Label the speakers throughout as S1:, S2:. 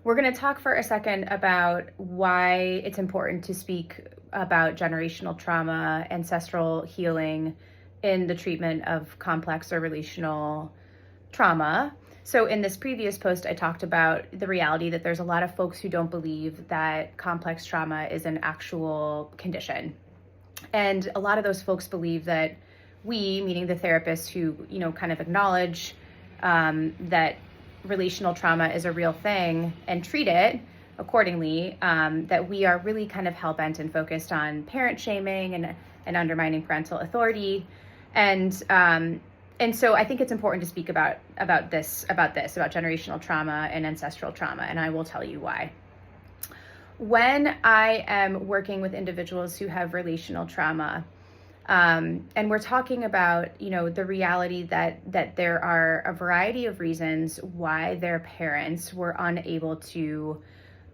S1: We're going to talk for a second about why it's important to speak about generational trauma, ancestral healing in the treatment of complex or relational trauma. So in this previous post, I talked about the reality that there's a lot of folks who don't believe that complex trauma is an actual condition. And a lot of those folks believe that we, meaning the therapists who, kind of acknowledge that relational trauma is a real thing and treat it accordingly, that we are really kind of hell-bent and focused on parent shaming and undermining parental authority. And so I think it's important to speak about generational trauma and ancestral trauma, and I will tell you why. When I am working with individuals who have relational trauma, and we're talking about, the reality that there are a variety of reasons why their parents were unable to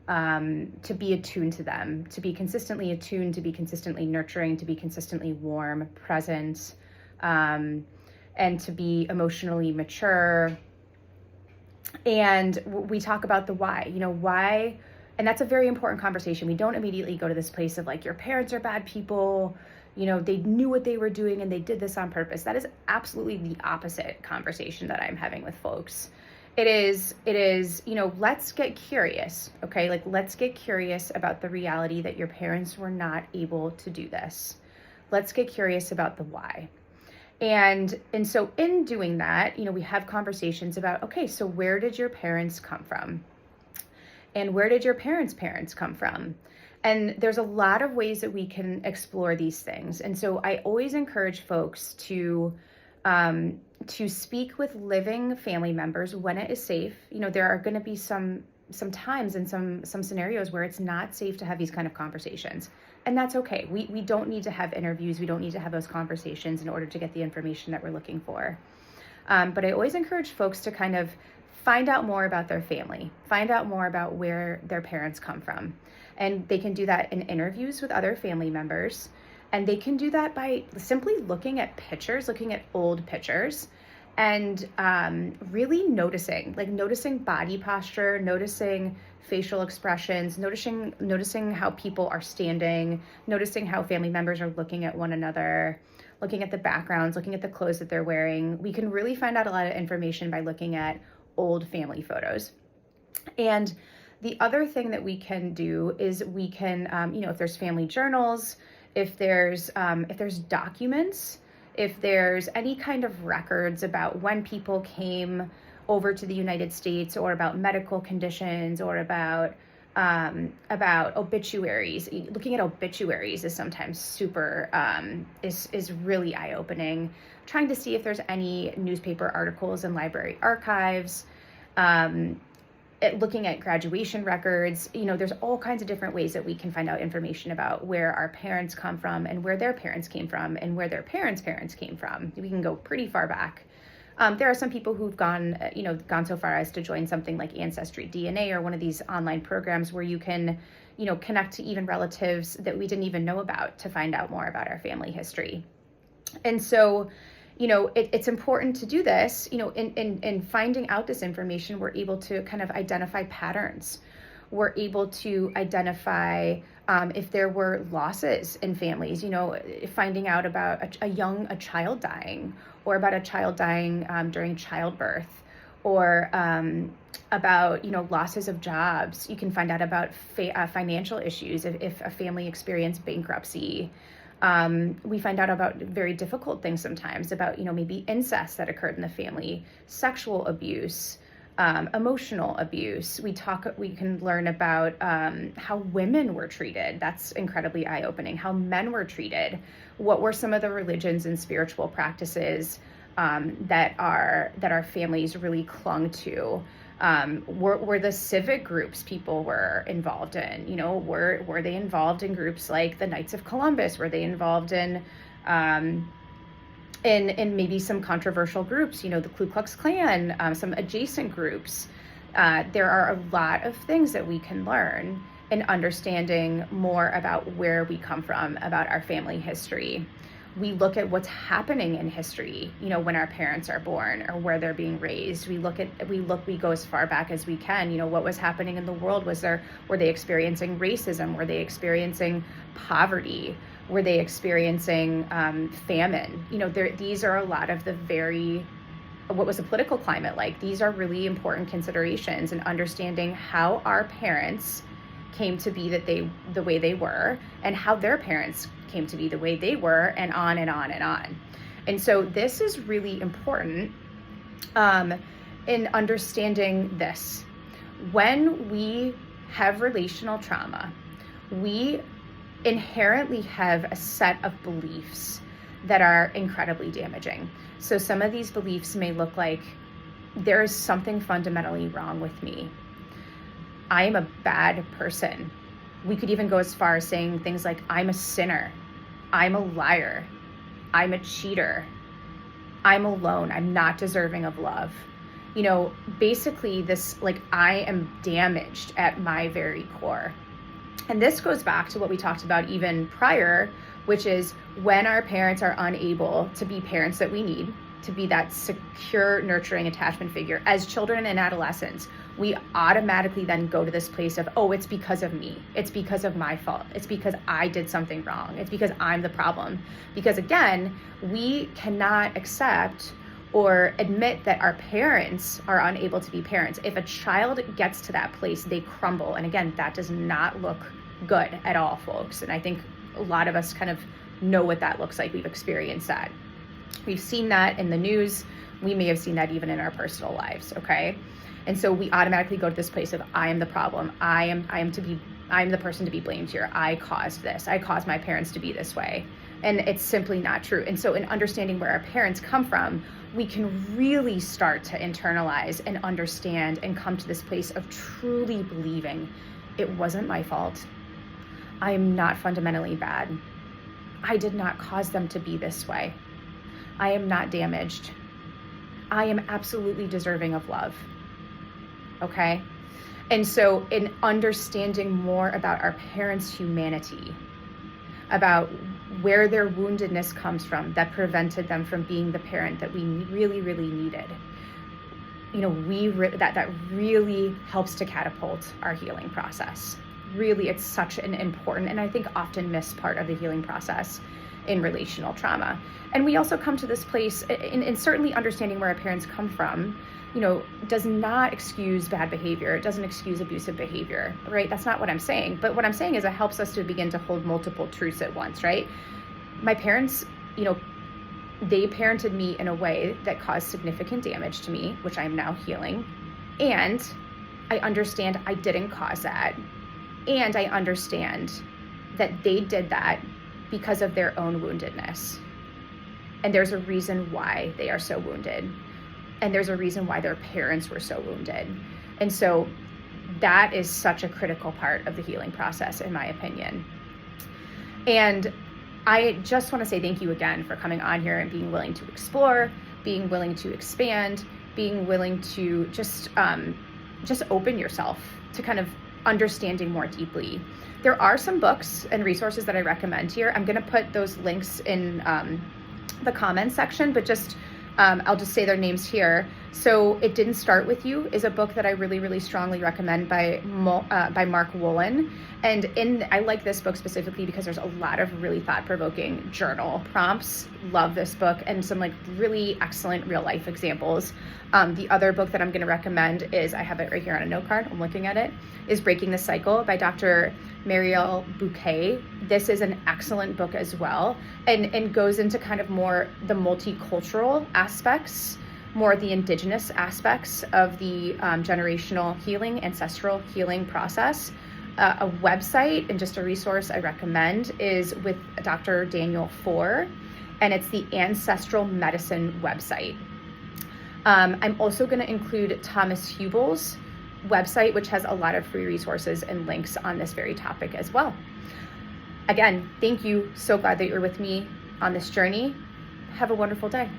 S1: be attuned to them, to be consistently attuned, to be consistently nurturing, to be consistently warm, present, and to be emotionally mature. And we talk about the why, why, and that's a very important conversation. We don't immediately go to this place of like, your parents are bad people, they knew what they were doing and they did this on purpose. That is absolutely the opposite conversation that I'm having with folks. It is, let's get curious, okay? Like, let's get curious about the reality that your parents were not able to do this. Let's get curious about the why. And so in doing that, we have conversations about, okay, so where did your parents come from? And where did your parents' parents come from? And there's a lot of ways that we can explore these things. And so I always encourage folks to speak with living family members when it is safe. There are going to be some times and some scenarios where it's not safe to have these kind of conversations. And that's okay. We don't need to have interviews. We don't need to have those conversations in order to get the information that we're looking for. But I always encourage folks to kind of find out more about their family, find out more about where their parents come from. And they can do that in interviews with other family members. And they can do that by simply looking at pictures, looking at old pictures, and really noticing body posture, noticing facial expressions, noticing how people are standing, noticing how family members are looking at one another, looking at the backgrounds, looking at the clothes that they're wearing. We can really find out a lot of information by looking at old family photos. And the other thing that we can do is we can, if there's family journals, if there's documents, if there's any kind of records about when people came over to the United States, or about medical conditions, or about obituaries. Looking at obituaries is sometimes super, is really eye-opening. Trying to see if there's any newspaper articles in library archives, looking at graduation records. There's all kinds of different ways that we can find out information about where our parents come from and where their parents came from and where their parents' parents came from. We can go pretty far back. There are some people who've gone so far as to join something like Ancestry DNA, or one of these online programs where you can, connect to even relatives that we didn't even know about to find out more about our family history. And so, it's important to do this. In finding out this information, we're able to kind of identify patterns. We're able to identify if there were losses in families, finding out about a child dying, or about a child dying during childbirth, or about, losses of jobs. You can find out about financial issues if a family experienced bankruptcy. We find out about very difficult things sometimes, about, maybe incest that occurred in the family, sexual abuse, emotional abuse. We can learn about how women were treated. That's incredibly eye-opening. How men were treated. What were some of the religions and spiritual practices that our families really clung to? Were the civic groups people were involved in? Were they involved in groups like the Knights of Columbus? Were they involved in maybe some controversial groups, the Ku Klux Klan, some adjacent groups? There are a lot of things that we can learn in understanding more about where we come from, about our family history. We look at what's happening in history, when our parents are born or where they're being raised. We go as far back as we can. What was happening in the world? Were they experiencing racism? Were they experiencing poverty? Were they experiencing famine? These are a lot of what was the political climate like? These are really important considerations in understanding how our parents came to be the way they were, and how their parents came to be the way they were, and on and on and on. And so this is really important in understanding this. When we have relational trauma, we inherently have a set of beliefs that are incredibly damaging. So some of these beliefs may look like, there is something fundamentally wrong with me. I am a bad person. We could even go as far as saying things like, I'm a sinner, I'm a liar, I'm a cheater, I'm alone, I'm not deserving of love. Basically this, I am damaged at my very core. And this goes back to what we talked about even prior, which is when our parents are unable to be parents that we need, to be that secure, nurturing attachment figure. As children and adolescents, we automatically then go to this place of, oh, it's because of me. It's because of my fault. It's because I did something wrong. It's because I'm the problem. Because again, we cannot accept or admit that our parents are unable to be parents. If a child gets to that place, they crumble. And again, that does not look good at all, folks. And I think a lot of us kind of know what that looks like. We've experienced that. We've seen that in the news. We may have seen that even in our personal lives, okay? And so we automatically go to this place of, I am the problem. I am the person to be blamed here. I caused this. I caused my parents to be this way. And it's simply not true. And so in understanding where our parents come from, we can really start to internalize and understand and come to this place of truly believing it wasn't my fault. I am not fundamentally bad. I did not cause them to be this way. I am not damaged. I am absolutely deserving of love. Okay? And so in understanding more about our parents' humanity, about where their woundedness comes from that prevented them from being the parent that we really, really needed, that really helps to catapult our healing process. Really, it's such an important and I think often missed part of the healing process in relational trauma. And we also come to this place in certainly understanding where our parents come from, does not excuse bad behavior. It doesn't excuse abusive behavior, right? That's not what I'm saying. But what I'm saying is it helps us to begin to hold multiple truths at once, right? My parents, they parented me in a way that caused significant damage to me, which I'm now healing. And I understand I didn't cause that. And I understand that they did that because of their own woundedness. And there's a reason why they are so wounded. And there's a reason why their parents were so wounded. And so that is such a critical part of the healing process, in my opinion. And I just want to say thank you again for coming on here and being willing to explore, being willing to expand, being willing to just open yourself to kind of understanding more deeply. There are some books and resources that I recommend here. I'm going to put those links in the comments section, but I'll just say their names here. So It Didn't Start With You is a book that I really, really strongly recommend by Mark Wolin. And I like this book specifically because there's a lot of really thought-provoking journal prompts. Love this book, and some really excellent real life examples. The other book that I'm going to recommend is, I have it right here on a note card, I'm looking at it, is Breaking the Cycle by Dr. Marielle Bouquet. This is an excellent book as well, and goes into kind of more the multicultural aspects, more the indigenous aspects of the generational healing, ancestral healing process. A website and just a resource I recommend is with Dr. Daniel Four, and it's the Ancestral Medicine website. I'm also going to include Thomas Hubel's website, which has a lot of free resources and links on this very topic as well. Again, thank you. So glad that you're with me on this journey. Have a wonderful day.